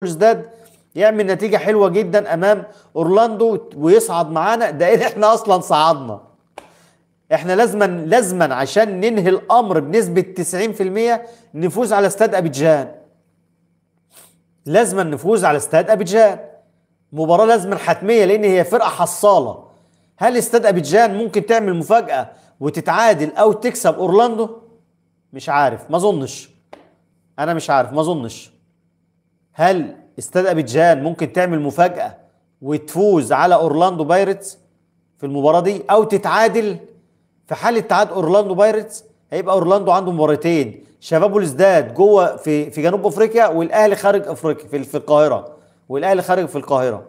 بلوزداد يعمل نتيجة حلوة جدا امام اورلاندو ويصعد معانا، ده إيه احنا اصلا صعدنا. احنا لازما عشان ننهي الامر بنسبة 90% نفوز على استاد ابيجان. لازما نفوز على استاد ابيجان، مباراة لازما حتمية لان هي فرقة حصالة. هل استاد ابيجان ممكن تعمل مفاجأة وتتعادل او تكسب اورلاندو؟ مش عارف، ما اظنش. انا مش عارف، ما اظنش. هل استاد ابيجان ممكن تعمل مفاجأة وتفوز على اورلاندو بايرتس في المباراة دي او تتعادل؟ في حالة تعادل اورلاندو بايرتس هيبقى اورلاندو عنده مباراتين، شباب بلوزداد جوه في جنوب افريقيا، والاهلي خارج افريقيا في القاهرة، والاهلي خارج في القاهرة.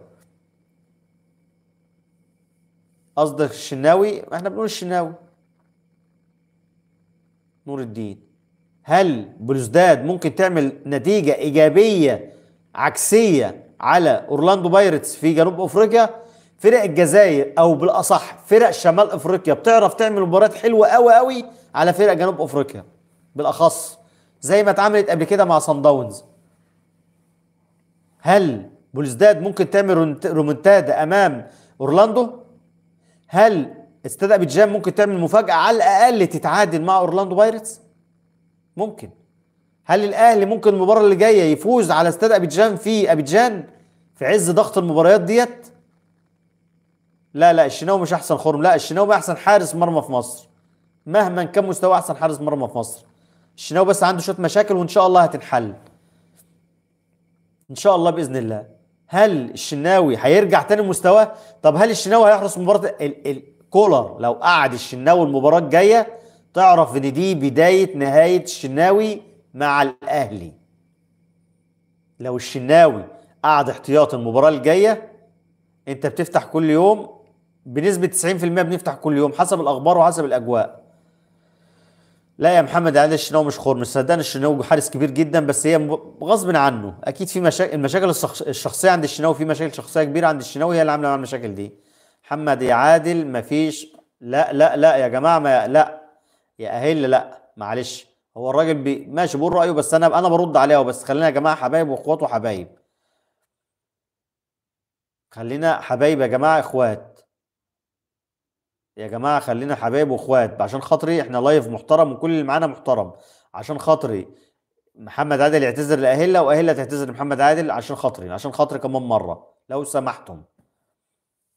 قصدك الشناوي؟ احنا بنقول الشناوي نور الدين. هل بلوزداد ممكن تعمل نتيجة إيجابية عكسية على أورلاندو بايرتس في جنوب أفريقيا؟ فرق الجزائر أو بالأصح فرق شمال أفريقيا بتعرف تعمل مباريات حلوة أوي أوي على فرق جنوب أفريقيا بالأخص، زي ما اتعملت قبل كده مع صن داونز. هل بلوزداد ممكن تعمل رومنتادا أمام أورلاندو؟ هل استاد أبيجان ممكن تعمل مفاجأة على الأقل تتعادل مع أورلاندو بايرتس؟ ممكن. هل الاهلي ممكن المباراه اللي جايه يفوز على استاد ابيجان في ابيجان في عز ضغط المباريات ديت؟ لا لا، الشناوي مش احسن خرم، لا الشناوي احسن حارس مرمى في مصر مهما كان مستوى، احسن حارس مرمى في مصر. الشناوي بس عنده شويه مشاكل وان شاء الله هتنحل ان شاء الله باذن الله. هل الشناوي هيرجع تاني لمستواه؟ طب هل الشناوي هيحرس مباراه كولر لو قعد الشناوي المباراه الجايه تعرف ان دي بدايه نهايه الشناوي مع الاهلي. لو الشناوي قعد احتياط المباراة الجاية، انت بتفتح كل يوم بنسبة 90%، بنفتح كل يوم حسب الاخبار وحسب الاجواء. لا يا محمد عادل، الشناوي مش خور، مش صدقني. الشناوي حارس كبير جدا بس هي غصب عنه اكيد في مشاكل، المشاكل الشخصية عند الشناوي، في مشاكل شخصية كبيرة عند الشناوي هي اللي عاملة مع المشاكل دي. محمد يا عادل مفيش. لا لا لا يا جماعة، ما لا يا اهل، لا معلش. هو الراجل ماشي بيقول رأيه، بس انا برد عليه، بس خلينا يا جماعة حبايب واخوات وحبايب. خلينا حبايب يا جماعة، اخوات يا جماعة، خلينا حبايب واخوات عشان خاطري. احنا لايف محترم وكل اللي معانا محترم. عشان خاطري محمد عادل يعتذر لأهلة وأهلة تعتذر لمحمد عادل عشان خاطري، عشان خاطري كمان مرة لو سمحتم.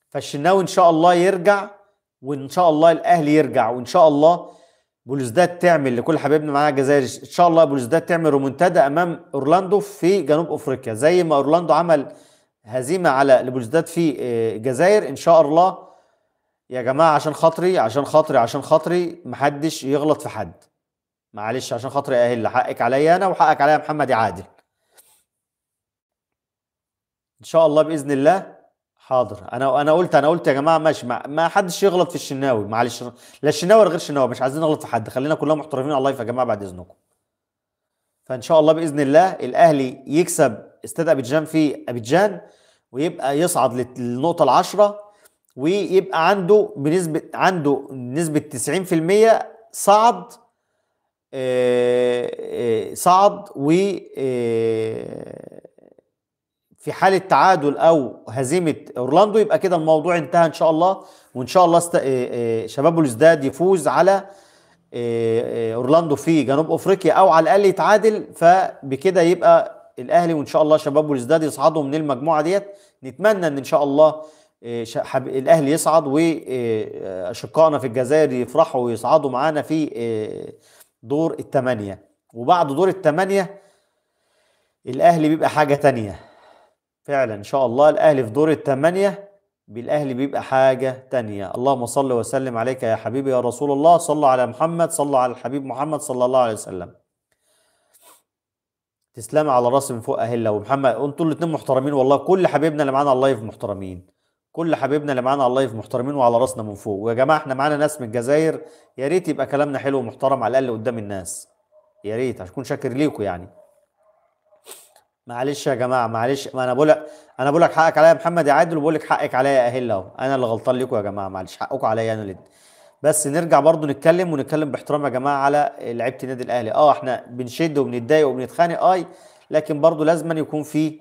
فالشناوي ان شاء الله يرجع، وان شاء الله الاهلي يرجع، وان شاء الله بلوزداد تعمل لكل حبايبنا معانا الجزائر ان شاء الله بلوزداد تعمل رومنتادا امام اورلاندو في جنوب افريقيا زي ما اورلاندو عمل هزيمه على بلوزداد في الجزائر ان شاء الله. يا جماعه عشان خاطري عشان خاطري عشان خاطري محدش يغلط في حد، معلش عشان خاطري اهل، حقك عليا انا وحقك عليا محمد يا عادل. ان شاء الله باذن الله. حاضر، انا قلت يا جماعه ماشي، ما حدش يغلط في الشناوي، معلش. لا الشناوي ولا غير الشناوي، مش عايزين نغلط في حد، خلينا كلنا محترمين على اللايف يا جماعه بعد اذنكم. فان شاء الله باذن الله الاهلي يكسب استاد ابيجان في ابيجان ويبقى يصعد للنقطه العشره، ويبقى عنده نسبه 90% صعد. صعد و في حالة تعادل أو هزيمة أورلاندو يبقى كده الموضوع انتهى إن شاء الله. وإن شاء الله شباب بلوزداد يفوز على أورلاندو في جنوب أفريقيا أو على الأقل يتعادل، فبكده يبقى الأهلي وإن شاء الله شباب بلوزداد يصعدوا من المجموعة ديت. نتمنى إن شاء الله الأهلي يصعد وأشقائنا في الجزائر يفرحوا ويصعدوا معانا في دور الثمانية. وبعد دور الثمانية الأهلي بيبقى حاجة تانية فعلا. ان شاء الله الاهلي في دور الثمانية بالاهلي بيبقى حاجة تانية. اللهم صل وسلم عليك يا حبيبي يا رسول الله، صلوا على محمد، صلوا على الحبيب محمد صلى الله عليه وسلم. تسلمي على راسي من فوق اهله ومحمد، انتوا الاثنين محترمين والله. كل حبيبنا اللي معانا على اللايف محترمين، كل حبيبنا اللي معانا على اللايف محترمين وعلى راسنا من فوق. ويا جماعه احنا معانا ناس من الجزائر، يا ريت يبقى كلامنا حلو ومحترم على الاقل قدام الناس، يا ريت عشان اكون شاكر ليكم يعني. معلش يا جماعه معلش، ما انا بقول لك حقك عليا يا محمد يا عادل، وبقول لك حقك عليا يا اهل اهو. انا اللي غلطان لكم يا جماعه، معلش حقكم عليا انا اللي. بس نرجع برضو نتكلم باحترام يا جماعه على لعيبه النادي الاهلي. احنا بنشد وبنتضايق وبنتخانق لكن برضو لازم يكون في